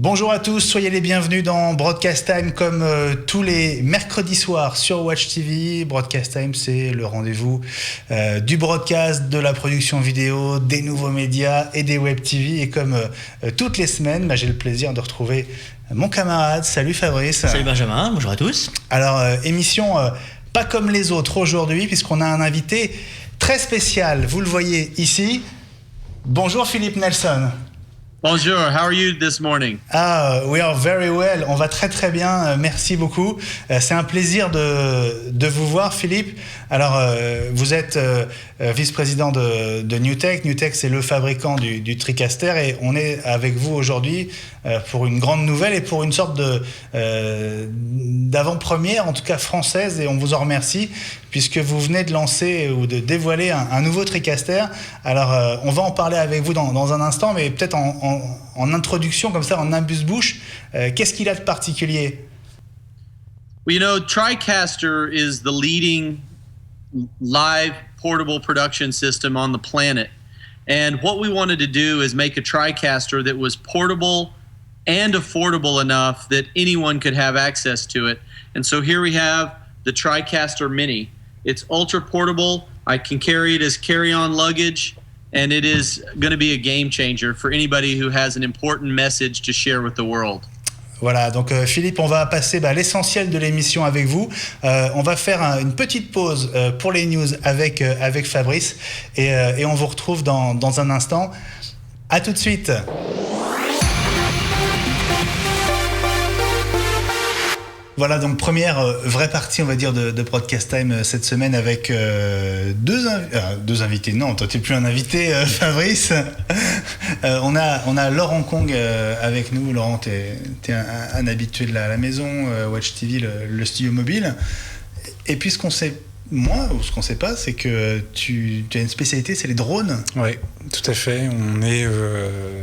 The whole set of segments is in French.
Bonjour à tous, soyez les bienvenus dans Broadcast Time comme tous les mercredis soirs sur Watch TV. Broadcast Time, c'est le rendez-vous du broadcast, de la production vidéo, des nouveaux médias et des web TV. Et comme toutes les semaines, j'ai le plaisir de retrouver mon camarade. Salut Fabrice. Salut Benjamin, bonjour à tous. Alors, émission pas comme les autres aujourd'hui, puisqu'on a un invité très spécial. Vous le voyez ici. Bonjour Philippe Nelson. Bonjour, how are you this morning? We are very well. On va très très bien, merci beaucoup. C'est un plaisir de vous voir, Philippe. Alors, vous êtes vice-président de NewTek. NewTek, c'est le fabricant du TriCaster et on est avec vous aujourd'hui pour une grande nouvelle et pour une sorte d'avant-première, en tout cas française, et on vous en remercie puisque vous venez de lancer ou de dévoiler un nouveau TriCaster. Alors, on va en parler avec vous dans un instant, mais peut-être en introduction, comme ça, en amuse-bouche, qu'est-ce qu'il a de particulier? Well, you know, TriCaster is the leading live portable production system on the planet. And what we wanted to do is make a TriCaster that was portable and affordable enough that anyone could have access to it. And so here we have the TriCaster Mini. It's ultra portable. I can carry it as carry-on luggage. And it is going to be a game changer for anybody who has an important message to share with the world. Voilà, donc Philippe, on va passer l'essentiel de l'émission avec vous. On va faire une petite pause pour les news avec Fabrice et on vous retrouve dans un instant. À tout de suite. Voilà, donc première vraie partie, on va dire, de Broadcast Time cette semaine avec deux invités. Non, toi, tu n'es plus un invité, Fabrice. On a Laurent Kong avec nous. Laurent, tu es un habitué de la maison, Watch TV, le studio mobile. Et puis, ce qu'on sait moins, ou ce qu'on ne sait pas, c'est que tu as une spécialité, c'est les drones. Oui, tout à fait. On est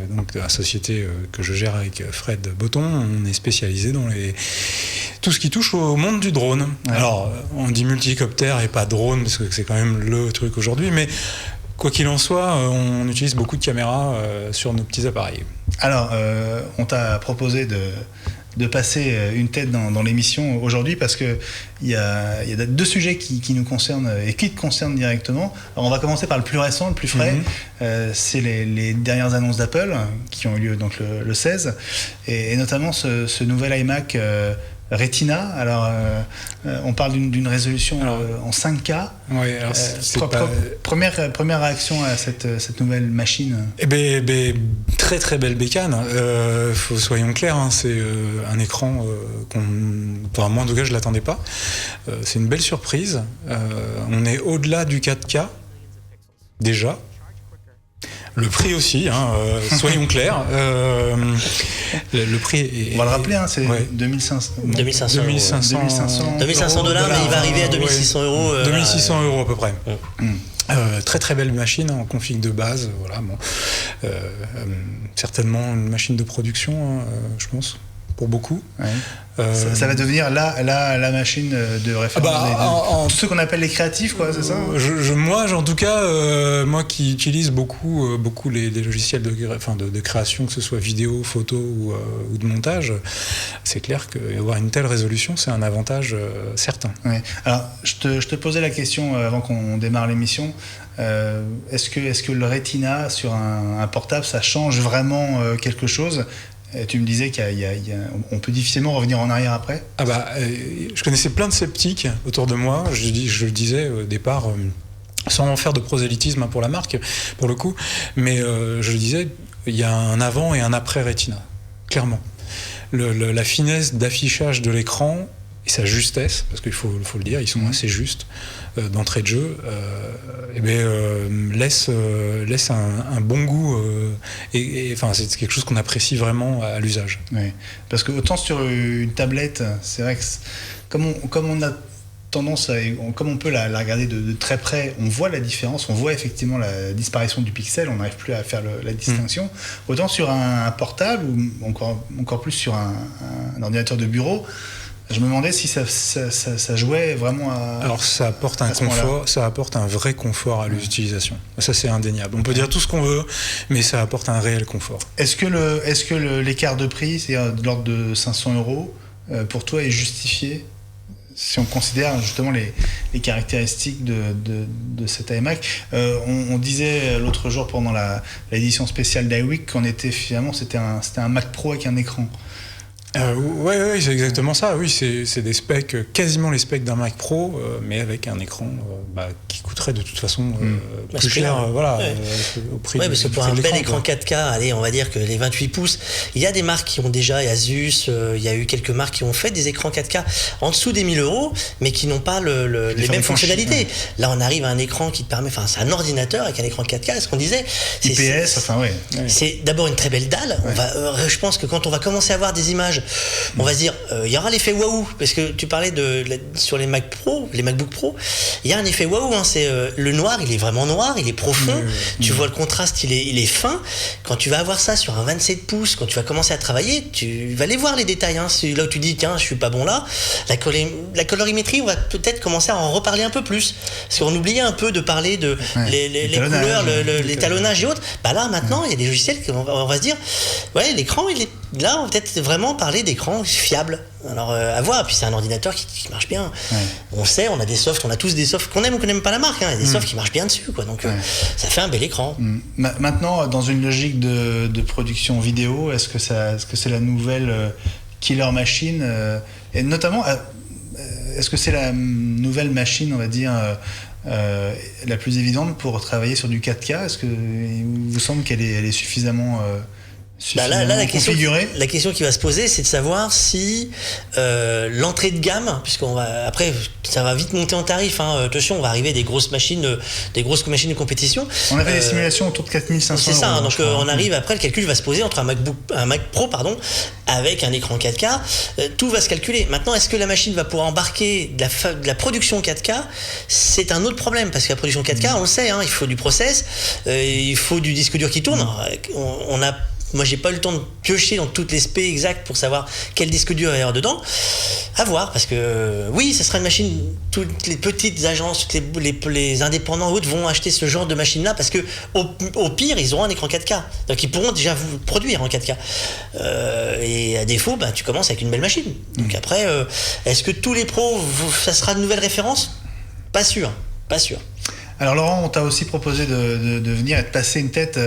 donc de la société que je gère avec Fred Botton. On est spécialisé dans tout ce qui touche au monde du drone. Ouais. Alors, on dit multicoptère et pas drone, parce que c'est quand même le truc aujourd'hui, mais quoi qu'il en soit, on utilise beaucoup de caméras sur nos petits appareils. Alors, on t'a proposé de passer une tête dans l'émission aujourd'hui parce qu'il y a deux sujets qui nous concernent et qui te concernent directement. Alors, on va commencer par le plus récent, le plus frais. C'est les dernières annonces d'Apple qui ont eu lieu donc le 16 et notamment ce nouvel iMac Retina. Alors, on parle d'une résolution en 5K. Oui, alors première réaction à cette nouvelle machine. Très très belle bécane. Soyons clairs, hein, c'est un écran moi en tout cas je l'attendais pas. C'est une belle surprise. On est au-delà du 4K déjà. Le prix aussi, hein, soyons clairs. Le prix est... On va le rappeler, c'est 2500 $, mais il va arriver à 2600 €. 2600 € à peu près. Très très belle machine en config de base. Voilà, bon. Certainement une machine de production, je pense, pour beaucoup. Ouais. Ça va devenir la machine de référence. Tous ceux qu'on appelle les créatifs, quoi, c'est ça? Moi, en tout cas, moi qui utilise beaucoup les logiciels de création, que ce soit vidéo, photo ou de montage, c'est clair qu'avoir une telle résolution, c'est un avantage certain. Ouais. Alors, je te posais la question avant qu'on démarre l'émission. Est-ce que le Retina sur un portable, ça change vraiment quelque chose? Tu me disais qu'on peut difficilement revenir en arrière après. Je connaissais plein de sceptiques autour de moi. Je le disais au départ, sans faire de prosélytisme pour la marque, pour le coup, mais je le disais, il y a un avant et un après Retina, clairement. La finesse d'affichage de l'écran et sa justesse, parce qu'il faut le dire, ils sont assez justes d'entrée de jeu, laisse un bon goût enfin c'est quelque chose qu'on apprécie vraiment à l'usage. Oui. Parce que autant sur une tablette, c'est vrai que comme on a tendance comme on peut la regarder de très près, on voit la différence, on voit effectivement la disparition du pixel, on n'arrive plus à faire la distinction. Autant sur un portable ou encore plus sur un ordinateur de bureau, Je me demandais si ça jouait vraiment à... Alors ça apporte un confort, ça apporte un vrai confort à l'utilisation. Ça c'est indéniable. On peut dire tout ce qu'on veut, mais ça apporte un réel confort. Est-ce que l'écart de prix, c'est de l'ordre de 500 €, pour toi est justifié si on considère justement les caractéristiques de cet iMac? On disait l'autre jour pendant l'édition spéciale d'iWeek qu'on était finalement c'était un Mac Pro avec un écran. Ouais, c'est exactement ça. Oui, c'est des specs, quasiment les specs d'un Mac Pro, mais avec un écran qui coûterait de toute façon plus cher, au prix. Oui, parce que pour un bel écran 4K, allez, on va dire que les 28 pouces, il y a des marques qui ont déjà, Asus, il y a eu quelques marques qui ont fait des écrans 4K en dessous des 1000 €, mais qui n'ont pas les mêmes fonctionnalités. Ouais. Là, on arrive à un écran qui te permet, c'est un ordinateur avec un écran 4K, ce qu'on disait. IPS, c'est d'abord une très belle dalle. Ouais. Je pense que quand on va commencer à voir des images, on va se dire, il y aura l'effet waouh, parce que tu parlais sur les Mac Pro, les MacBook Pro, il y a un effet waouh, c'est le noir, il est vraiment noir, il est profond, tu vois le contraste, il est fin. Quand tu vas avoir ça sur un 27 pouces, quand tu vas commencer à travailler, tu vas aller voir les détails, c'est là où tu dis, tiens, je suis pas bon là. La colorimétrie, on va peut-être commencer à en reparler un peu plus, parce qu'on oubliait un peu de parler de les couleurs, l'étalonnage et autres. Là, maintenant, il y a des logiciels on va se dire, l'écran, il est là, on va peut-être vraiment parler d'écran fiable. Alors à voir, puis c'est un ordinateur qui marche bien. Ouais. On sait, on a des softs, on a tous des softs qu'on aime ou qu'on n'aime pas la marque, il y a des softs qui marchent bien dessus, quoi. Donc ça fait un bel écran. Maintenant, dans une logique de production vidéo, est-ce que c'est la nouvelle killer machine, et notamment est-ce que c'est la nouvelle machine, on va dire, la plus évidente pour travailler sur du 4K? Est-ce que il vous semble qu'elle est suffisamment là, la question qui va se poser, c'est de savoir si l'entrée de gamme, après ça va vite monter en tarif, attention, on va arriver des grosses machines de compétition. On avait des simulations autour de 4500 €. C'est ça, donc on arrive après, le calcul va se poser entre un Mac Pro avec un écran 4K, tout va se calculer. Maintenant, est-ce que la machine va pouvoir embarquer de la production 4K? C'est un autre problème, parce que la production 4K, on le sait, il faut du process, il faut du disque dur qui tourne. Moi, j'ai pas eu le temps de piocher dans toutes les specs exactes pour savoir quel disque dur il va y avoir dedans. À voir, parce que oui, ça sera une machine. Toutes les petites agences, les indépendants autres vont acheter ce genre de machine-là, parce que au pire, ils auront un écran 4K. Donc, ils pourront déjà vous produire en 4K. Et à défaut, tu commences avec une belle machine. Donc après, est-ce que tous les pros, ça sera de nouvelles références? Pas sûr. Alors Laurent, on t'a aussi proposé de venir et de passer une tête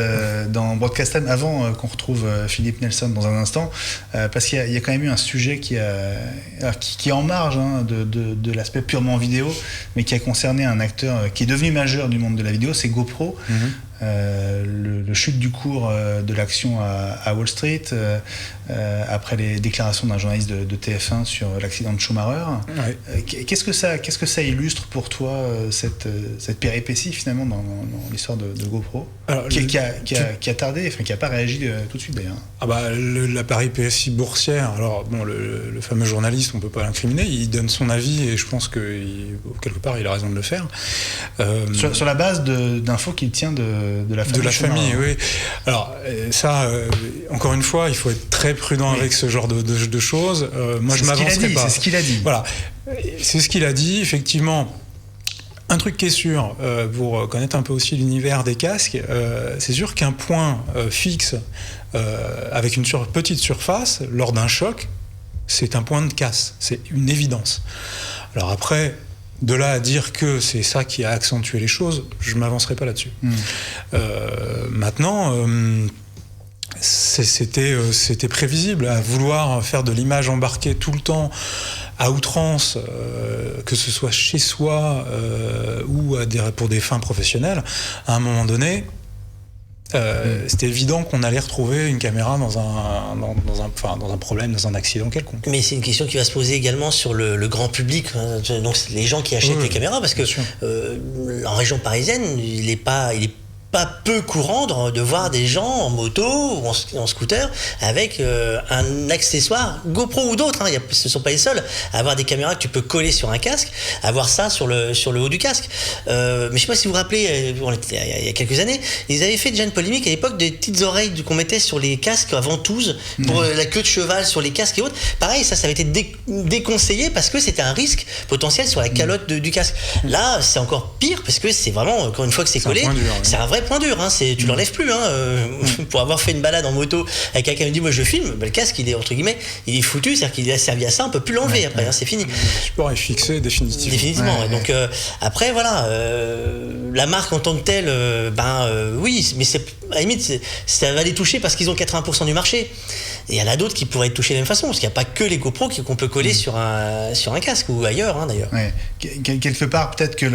dans Broadcast Time avant qu'on retrouve Philippe Nelson dans un instant, parce qu'il y a quand même eu un sujet qui est en marge de l'aspect purement vidéo, mais qui a concerné un acteur qui est devenu majeur du monde de la vidéo, c'est GoPro. Le chute du cours de l'action à Wall Street, après les déclarations d'un journaliste de TF1 sur l'accident de Schumacher. Qu'est-ce que ça illustre pour toi, cette péripétie finalement dans l'histoire de GoPro? Alors, qui a tardé, qui n'a pas réagi tout de suite d'ailleurs. La péripétie boursière, alors bon, le fameux journaliste, on ne peut pas l'incriminer, il donne son avis et je pense que quelque part il a raison de le faire. Sur la base d'infos qu'il tient de la famille. Oui. Alors ça, encore une fois, il faut être très prudent avec ce genre de choses. Moi, je m'avancerai pas. C'est ce qu'il a dit. Voilà, c'est ce qu'il a dit. Effectivement, un truc qui est sûr, pour connaître un peu aussi l'univers des casques, c'est sûr qu'un point fixe avec une petite surface lors d'un choc, c'est un point de casse. C'est une évidence. Alors après, de là à dire que c'est ça qui a accentué les choses, je ne m'avancerai pas là-dessus. Maintenant, c'était prévisible. À vouloir faire de l'image embarquée tout le temps, à outrance, que ce soit chez soi ou pour des fins professionnelles, à un moment donné, c'était évident qu'on allait retrouver une caméra dans un problème, dans un accident quelconque. Mais c'est une question qui va se poser également sur le grand public, donc les gens qui achètent les caméras, parce que en région parisienne, il est pas peu courant de voir des gens en moto ou en scooter avec un accessoire GoPro ou d'autres, hein, ce ne sont pas les seuls à avoir des caméras que tu peux coller sur un casque, avoir ça sur le haut du casque. Mais je ne sais pas si vous vous rappelez, il y a quelques années, ils avaient fait déjà une polémique à l'époque des petites oreilles qu'on mettait sur les casques à ventouses pour la queue de cheval sur les casques et autres. Pareil, ça avait été déconseillé parce que c'était un risque potentiel sur la calotte du casque. Là, c'est encore pire parce que c'est vraiment, encore une fois que c'est collé, c'est un vrai point dur, hein, tu l'enlèves plus, hein, pour avoir fait une balade en moto avec quelqu'un qui me dit moi je filme, le casque il est entre guillemets il est foutu, c'est-à-dire qu'il a servi à ça, on peut plus l'enlever après, hein, c'est fini. Le support est fixé définitivement. Donc après voilà, la marque en tant que telle, oui, mais c'est à la limite ça va les toucher parce qu'ils ont 80% du marché. Et il y en a d'autres qui pourraient être touchés de la même façon, parce qu'il n'y a pas que les GoPro qu'on peut coller sur un casque ou ailleurs, hein, d'ailleurs. Ouais. Quelque part, peut-être que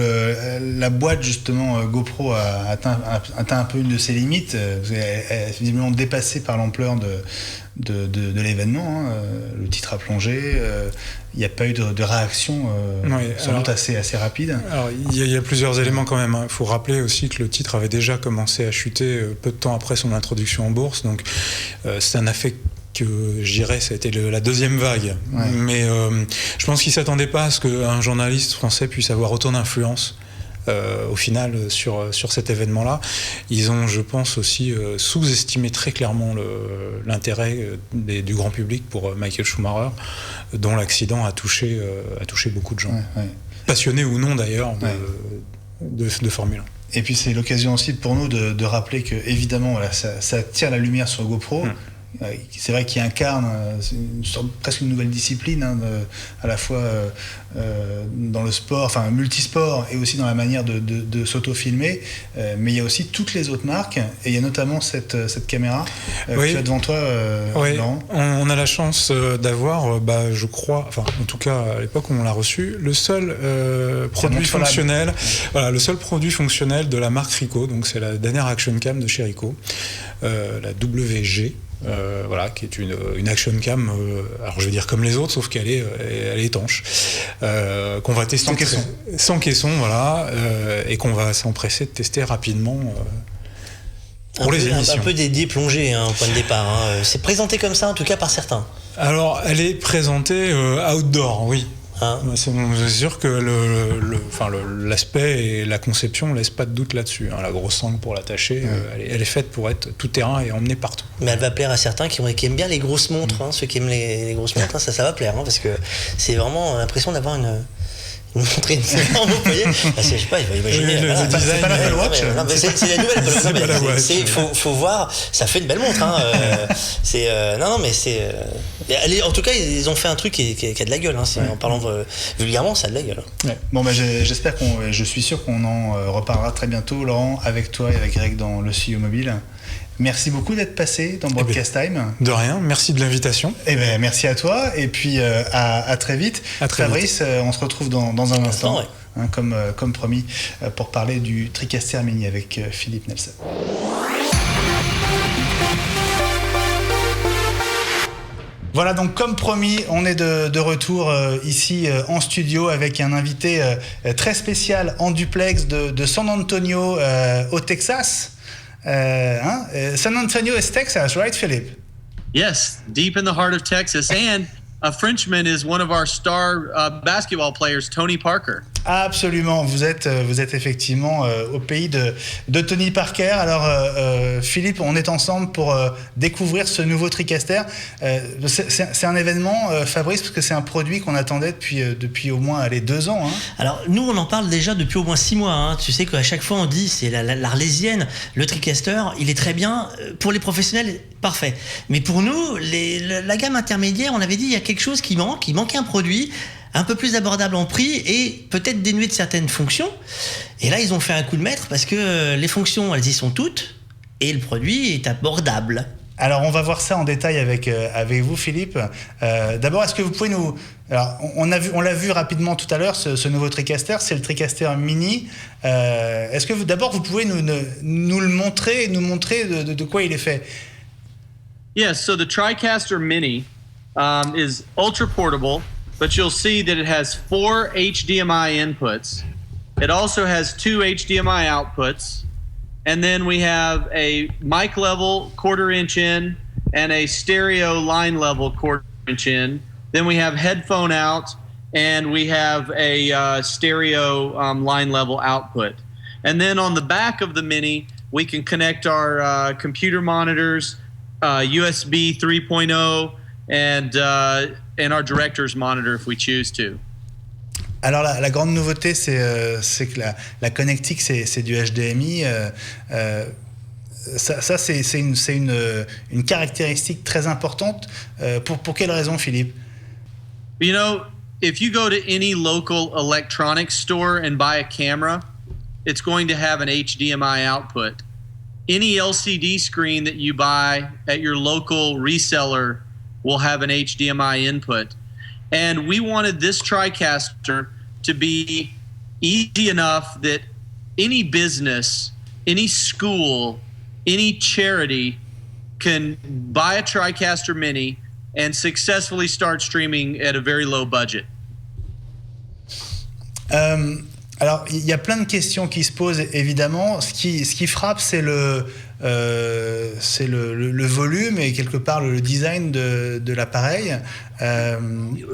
la boîte justement GoPro a atteint un peu une de ses limites. Elle est visiblement dépassée par l'ampleur de l'événement. Hein. Le titre a plongé. Il n'y a pas eu de réaction sans doute assez rapide. Alors, il y a plusieurs éléments quand même. Il faut rappeler aussi que le titre avait déjà commencé à chuter peu de temps après son introduction en bourse. Donc c'est un effet que je dirais ça a été la deuxième vague. Ouais. Mais je pense qu'ils ne s'attendaient pas à ce qu'un journaliste français puisse avoir autant d'influence au final sur cet événement-là. Ils ont, je pense, aussi sous-estimé très clairement l'intérêt du grand public pour Michael Schumacher, dont l'accident a touché beaucoup de gens. Ouais. Passionnés ou non d'ailleurs de Formule 1. Et puis c'est l'occasion aussi pour nous de rappeler que évidemment voilà, ça tire la lumière sur GoPro. C'est vrai qu'il incarne presque une nouvelle discipline, hein, à la fois dans le sport, enfin multisport, et aussi dans la manière de s'auto-filmer. Mais il y a aussi toutes les autres marques, et il y a notamment cette caméra que tu as devant toi, Laurent. On a la chance d'avoir, je crois, enfin en tout cas à l'époque où on l'a reçu, le seul produit fonctionnel, le seul produit fonctionnel de la marque Ricoh. Donc c'est la dernière action cam de chez Ricoh, la WG. Qui est une action cam, alors je vais dire comme les autres, sauf qu'elle est étanche, qu'on va tester sans caisson, et qu'on va s'empresser de tester rapidement pour les émissions. Un peu dédié plongé au point de départ. Hein. C'est présenté comme ça en tout cas par certains. Alors elle est présentée outdoor, oui. Hein? C'est sûr que l'aspect et la conception ne laissent pas de doute là-dessus. Hein. La grosse sangle pour l'attacher, elle est faite pour être tout terrain et emmenée partout. Mais elle va plaire à certains qui aiment bien les grosses montres. Hein. Ceux qui aiment les grosses montres, ça va plaire. Hein, parce que c'est vraiment l'imprestion d'avoir une montre énorme au poignet. Je sais pas, il va imaginer. C'est pas l'Apple Watch. C'est la nouvelle Apple Watch. Il faut voir, ça fait une belle montre. Hein. Mais c'est. En tout cas, ils ont fait un truc qui a de la gueule. Hein. En parlant vulgairement, ça a de la gueule. Ouais. Bon, j'espère je suis sûr qu'on en reparlera très bientôt, Laurent, avec toi et avec Greg dans le studio mobile. Merci beaucoup d'être passé dans Broadcast Time. De rien, merci de l'invitation. Merci à toi, et puis à très vite. Fabrice, on se retrouve dans un instant, hein, comme promis, pour parler du TriCaster Mini avec Philippe Nelson. Voilà, donc comme promis, on est de retour ici en studio avec un invité très spécial en duplex de San Antonio au Texas. San Antonio is Texas, right, Philippe? Yes, deep in the heart of Texas. And a Frenchman is one of our star basketball players, Tony Parker. Absolument, vous êtes effectivement au pays de Tony Parker. Alors Philippe, on est ensemble pour découvrir ce nouveau TriCaster. C'est un événement, Fabrice, parce que c'est un produit qu'on attendait depuis au moins 2 ans. Hein. Alors nous, on en parle déjà depuis au moins 6 mois. Hein. Tu sais qu'à chaque fois on dit c'est l'Arlésienne, le TriCaster, il est très bien pour les professionnels, parfait. Mais pour nous, la gamme intermédiaire, on avait dit il y a quelque chose qui manque. Il manquait un produit un peu plus abordable en prix et peut-être dénué de certaines fonctions. Et là, ils ont fait un coup de maître parce que les fonctions, elles y sont toutes et le produit est abordable. Alors, on va voir ça en détail avec vous, Philippe. D'abord, est-ce que vous pouvez nous... Alors, on l'a vu rapidement tout à l'heure, ce nouveau TriCaster, c'est le TriCaster Mini. Est-ce que d'abord, vous pouvez nous le montrer, nous montrer de quoi il est fait? Yes, so the TriCaster Mini is ultra portable. But you'll see that it has 4 HDMI inputs. It also has 2 HDMI outputs. And then we have a mic level 1/4 inch in and a stereo line level 1/4 inch in. Then we have headphone out, and we have a stereo line level output. And then on the back of the Mini, we can connect our computer monitors, USB 3.0, and our director's monitor if we choose to. Alors la grande nouveauté, c'est que la connectique, c'est du HDMI. Ça c'est une caractéristique très importante. Pour quelle raison, Philippe? You know, if you go to any local electronics store and buy a camera, it's going to have an HDMI output. Any LCD screen that you buy at your local reseller will have an HDMI input. And we wanted this TriCaster to be easy enough that any business, any school, any charity can buy a TriCaster Mini and successfully start streaming at a very low budget. Alors, il y a plein de questions qui se posent, évidemment. Ce qui frappe, c'est le volume et quelque part le design de l'appareil.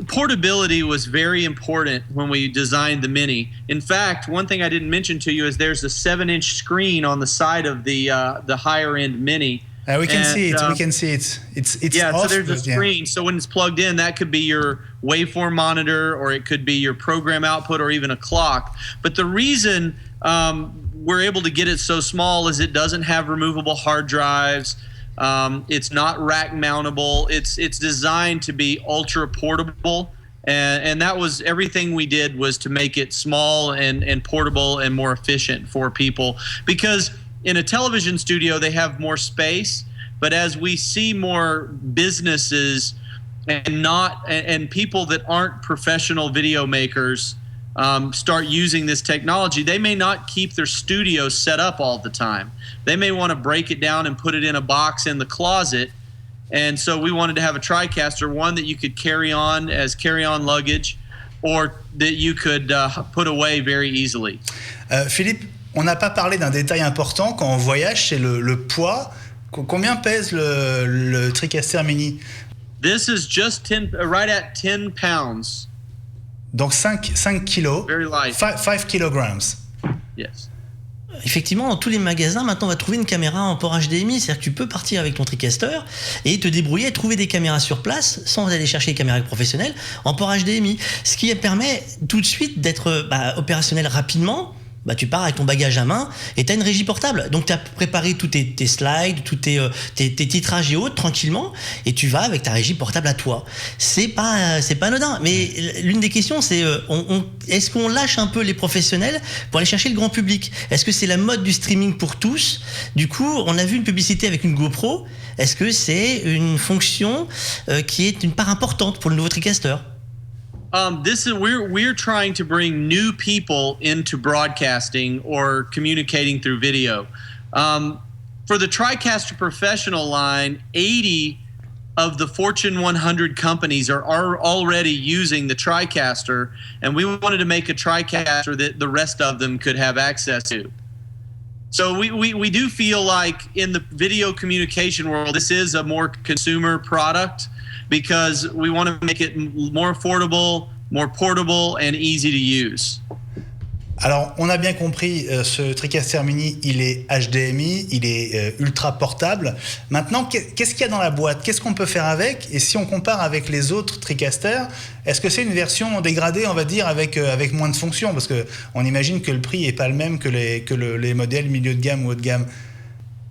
Portability was very important when we designed the Mini. In fact, one thing I didn't mention to you is there's a 7-inch screen on the side of the higher end Mini. We can see it. We can see it. It's yeah. off, So there's a screen. Yeah. So when it's plugged in, that could be your waveform monitor, or it could be your program output, or even a clock. But the reason we're able to get it so small is it doesn't have removable hard drives. It's not rack mountable. It's designed to be ultra portable, and that was everything we did was to make it small and portable and more efficient for people. Because in a television studio, they have more space, but as we see more businesses and people that aren't professional video makers start using this technology, they may not keep their studio set up all the time. They may want to break it down and put it in a box in the closet. And so we wanted to have a TriCaster, one that you could carry on as carry-on luggage, or that you could put away very easily. Philippe, on n'a pas parlé d'un détail important quand on voyage, c'est le poids. Combien pèse le TriCaster Mini? This is just right at 10 pounds. Donc 5 kilos. Very light. 5 kilograms. Yes. Effectivement, dans tous les magasins, maintenant, on va trouver une caméra en port HDMI. C'est-à-dire que tu peux partir avec ton TriCaster et te débrouiller à trouver des caméras sur place sans aller chercher des caméras professionnelles en port HDMI. Ce qui permet tout de suite d'être opérationnel rapidement. Tu pars avec ton bagage à main et tu as une régie portable. Donc tu as préparé tous tes slides, tous tes titrages et autres tranquillement, et tu vas avec ta régie portable à toi. C'est pas anodin. Mais l'une des questions, c'est est-ce qu'on lâche un peu les professionnels pour aller chercher le grand public? Est-ce que c'est la mode du streaming pour tous? Du coup, on a vu une publicité avec une GoPro. Est-ce que c'est une fonction qui est une part importante pour le nouveau TriCaster? We're trying to bring new people into broadcasting or communicating through video. For the TriCaster Professional line, 80 of the Fortune 100 companies are already using the TriCaster, and we wanted to make a TriCaster that the rest of them could have access to. So we do feel like in the video communication world, this is a more consumer product, because we want to make it more affordable, more portable, and easy to use. Alors, on a bien compris, ce TriCaster Mini, il est HDMI, il est ultra portable. Maintenant, qu'est-ce qu'il y a dans la boîte? Qu'est-ce qu'on peut faire avec? Et si on compare avec les autres TriCaster, est-ce que c'est une version dégradée, on va dire, avec moins de fonctions? Parce qu'on imagine que le prix n'est pas le même que les modèles milieu de gamme ou haut de gamme.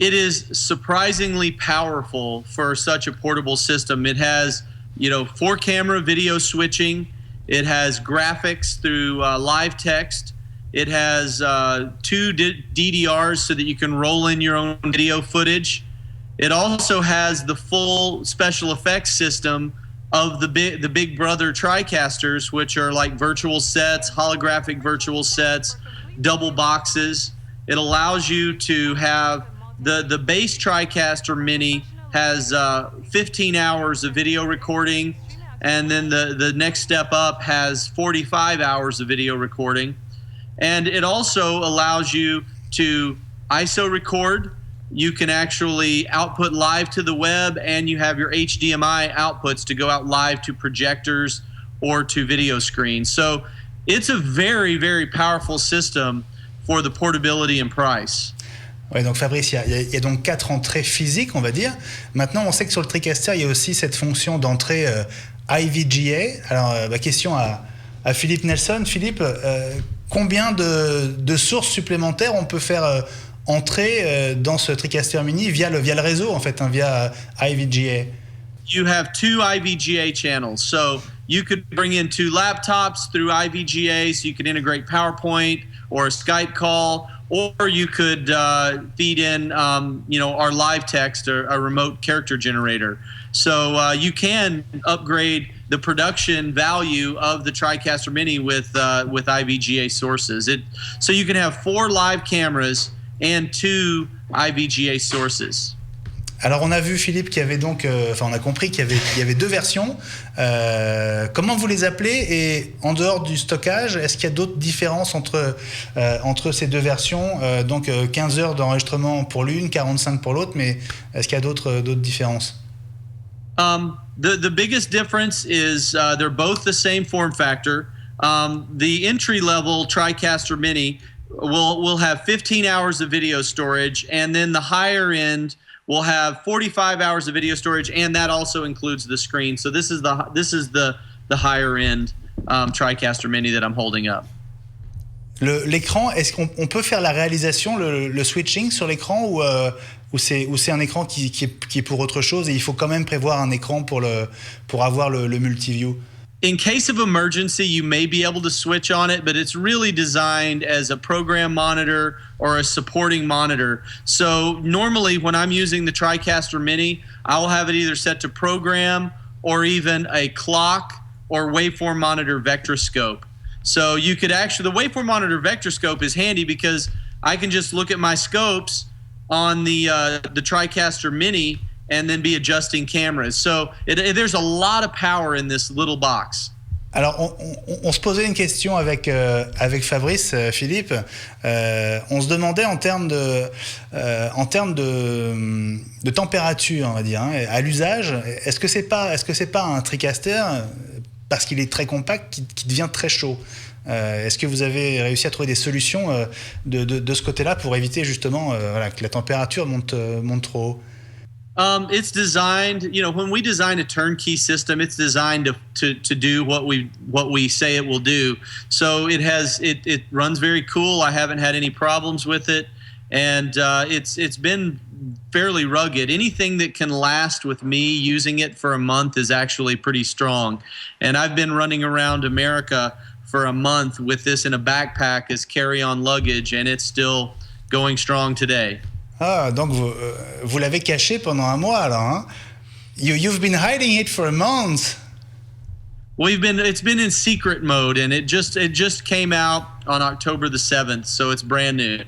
It is surprisingly powerful for such a portable system. It has, 4-camera video switching. It has graphics through live text. It has 2 DDRs so that you can roll in your own video footage. It also has the full special effects system of the Big Brother TriCasters, which are like virtual sets, holographic virtual sets, double boxes. It allows you to have the base TriCaster Mini has 15 hours of video recording, and then the next step up has 45 hours of video recording. And it also allows you to ISO record. You can actually output live to the web, and you have your HDMI outputs to go out live to projectors or to video screens. So it's a very, very powerful system for the portability and price. Ouais, donc Fabrice, il y a donc 4 entrées physiques, on va dire. Maintenant, on sait que sur le TriCaster, il y a aussi cette fonction d'entrée IVGA. Alors, question à Philippe Nelson. Philippe, combien de sources supplémentaires on peut faire entrer dans ce TriCaster Mini via le réseau, en fait, via IVGA? You have 2 IVGA channels. So you could bring in 2 laptops through IVGA, so you could integrate PowerPoint or a Skype call, or you could feed in, our live text or a remote character generator. So you can upgrade the production value of the TriCaster Mini with IVGA sources. So you can have 4 live cameras and 2 IVGA sources. Alors on a vu, Philippe, qu'il y avait donc, on a compris qu'il y avait 2 versions. Comment vous les appelez? Et en dehors du stockage, est-ce qu'il y a d'autres différences entre ces 2 versions? Donc 15 heures d'enregistrement pour l'une, 45 pour l'autre, mais est-ce qu'il y a d'autres différences? The biggest difference is they're both the same form factor. The entry-level TriCaster Mini will have 15 hours of video storage, and then the higher end will have 45 hours of video storage, and that also includes the screen. So this is the higher end TriCaster Mini that I'm holding up. L'écran, est-ce qu'on peut faire la réalisation, le switching sur l'écran, ou c'est un écran qui est pour autre chose, et il faut quand même prévoir un écran pour avoir le multiview? In case of emergency, you may be able to switch on it, but it's really designed as a program monitor or a supporting monitor. So normally when I'm using the TriCaster Mini, I'll have it either set to program or even a clock or waveform monitor vectorscope. So you could actually, the waveform monitor vectorscope is handy because I can just look at my scopes on the TriCaster Mini and then be adjusting cameras. So there's a lot of power in this little box. Alors, on se posait une question avec Fabrice, Philippe. On se demandait en termes de température, on va dire, à l'usage, est-ce que c'est pas un TriCaster, parce qu'il est très compact, qui devient très chaud? Est-ce que vous avez réussi à trouver des solutions de ce côté-là pour éviter justement que la température monte trop haut? It's designed, when we design a turnkey system, it's designed to do what we say it will do. So it runs very cool. I haven't had any problems with it, and it's been fairly rugged. Anything that can last with me using it for a month is actually pretty strong. And I've been running around America for a month with this in a backpack as carry-on luggage, and it's still going strong today. Ah, donc vous l'avez caché pendant un mois alors, hein? You've been hiding it for a month. It's been in secret mode, and it just came out on October the 7th, so it's brand new.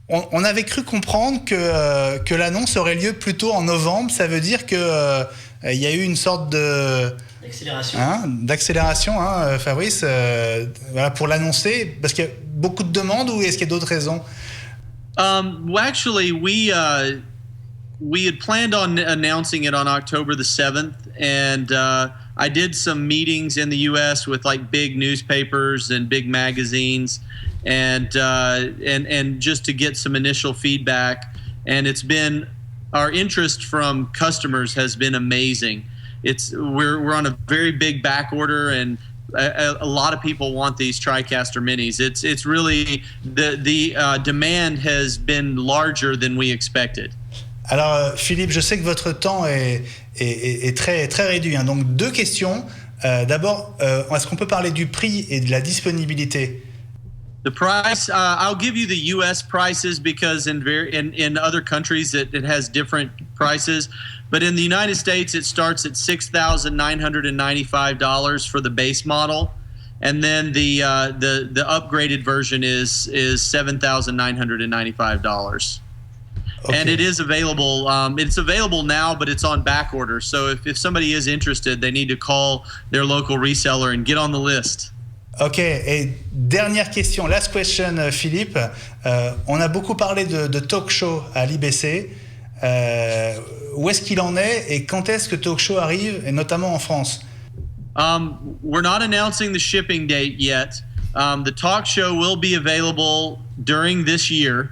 On avait cru comprendre que l'annonce aurait lieu plutôt en novembre. Ça veut dire que il y a eu une sorte d'accélération, Fabrice, pour l'annoncer, parce qu'il y a beaucoup de demandes, ou est-ce qu'il y a d'autres raisons? Well, actually, we had planned on announcing it on October the 7th, and I did some meetings in the U.S. with like big newspapers and big magazines, and just to get some initial feedback. And our interest from customers has been amazing. We're on a very big back order, and a lot of people want these TriCaster Minis. It's really the demand has been larger than we expected. Alors Philippe, je sais que votre temps est très très réduit, hein. Donc 2 questions. D'abord, est-ce qu'on peut parler du prix et de la disponibilité? The price, I'll give you the U.S. prices because in other countries it has different prices. But in the United States, it starts at $6,995 for the base model, and then the upgraded version is $7,995. Okay. And it is available. It's available now, but it's on back order. So if somebody is interested, they need to call their local reseller and get on the list. Ok, et dernière question, last question, Philippe. On a beaucoup parlé de talk show à l'IBC. Où est-ce qu'il en est et quand est-ce que talk show arrive, et notamment en France? We're not announcing the shipping date yet. The talk show will be available during this year,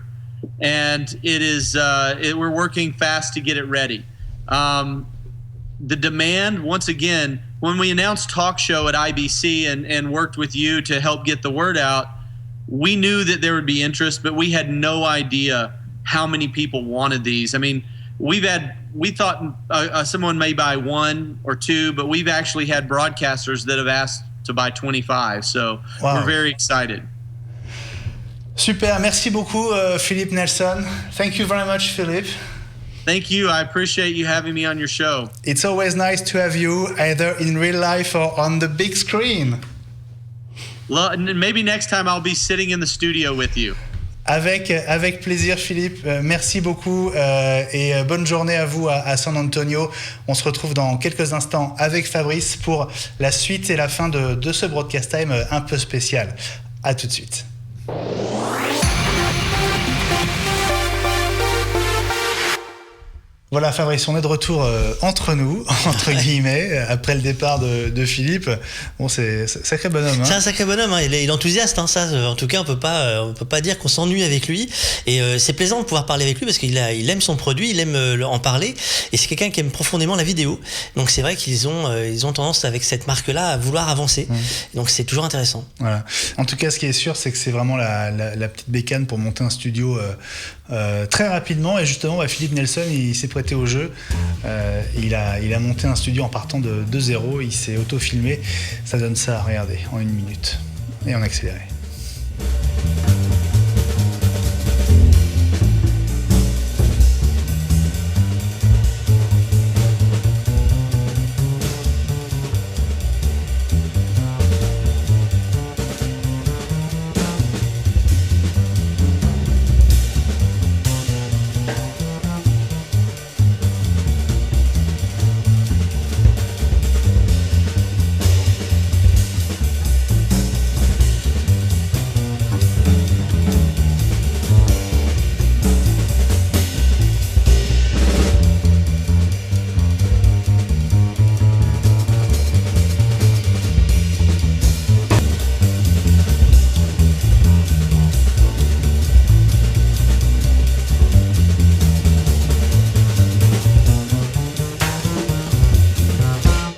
and it is. We're working fast to get it ready. The demand, once again, when we announced talk show at IBC and worked with you to help get the word out, we knew that there would be interest, but we had no idea how many people wanted these. I mean, we thought someone may buy 1 or 2, but we've actually had broadcasters that have asked to buy 25. So We're very excited. Super, merci beaucoup, Philippe Nelson. Thank you very much, Philippe. Thank you. I appreciate you having me on your show. It's always nice to have you either in real life or on the big screen. Maybe next time I'll be sitting in the studio with you. Avec plaisir, Philippe. Merci beaucoup et bonne journée à vous à San Antonio. On se retrouve dans quelques instants avec Fabrice pour la suite et la fin de ce Broadcast Time un peu spécial. À tout de suite. Voilà, Fabrice, on est de retour entre nous, entre guillemets, après le départ de Philippe. Bon, c'est sacré bonhomme. Hein. C'est un sacré bonhomme, hein. Il est enthousiaste, hein, ça. En tout cas, on peut pas dire qu'on s'ennuie avec lui. Et c'est plaisant de pouvoir parler avec lui parce qu'il aime son produit, il aime en parler. Et c'est quelqu'un qui aime profondément la vidéo. Donc c'est vrai qu'ils ont tendance avec cette marque-là à vouloir avancer. Donc c'est toujours intéressant. Voilà. En tout cas, ce qui est sûr, c'est que c'est vraiment la petite bécane pour monter un studio très rapidement. Et justement, Philippe Nelson, il s'est prêté au jeu. Il a monté un studio en partant de zéro. Il s'est auto-filmé. Ça donne ça, regardez, en 1 minute. Et en accéléré.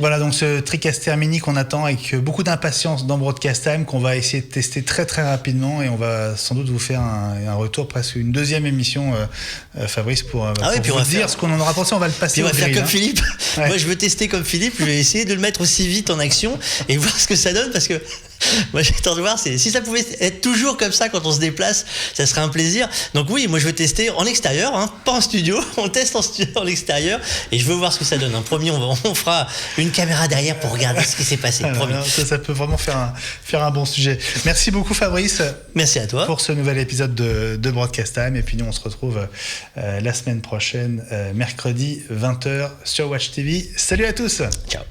Voilà donc ce TriCaster Mini qu'on attend avec beaucoup d'impatience dans Broadcast Time, qu'on va essayer de tester très très rapidement, et on va sans doute vous faire un retour, presque une deuxième émission, Fabrice, pour vous dire ce qu'on en aura pensé. On va le passer. On va faire comme Philippe. Ouais. Moi je veux tester comme Philippe, je vais essayer de le mettre aussi vite en action et voir ce que ça donne, parce que moi j'attends de voir si ça pouvait être toujours comme ça quand on se déplace, ça serait un plaisir. Donc oui, moi je veux tester en extérieur, hein, pas en studio, on teste en extérieur et je veux voir ce que ça donne. Promis, on fera une caméra derrière pour regarder ce qui s'est passé. Promis. Ça peut vraiment faire un bon sujet. Merci beaucoup Fabrice. Merci à toi pour ce nouvel épisode de Broadcast Time, et puis nous on se retrouve la semaine prochaine, mercredi 20h sur Watch TV. Salut à tous. Ciao.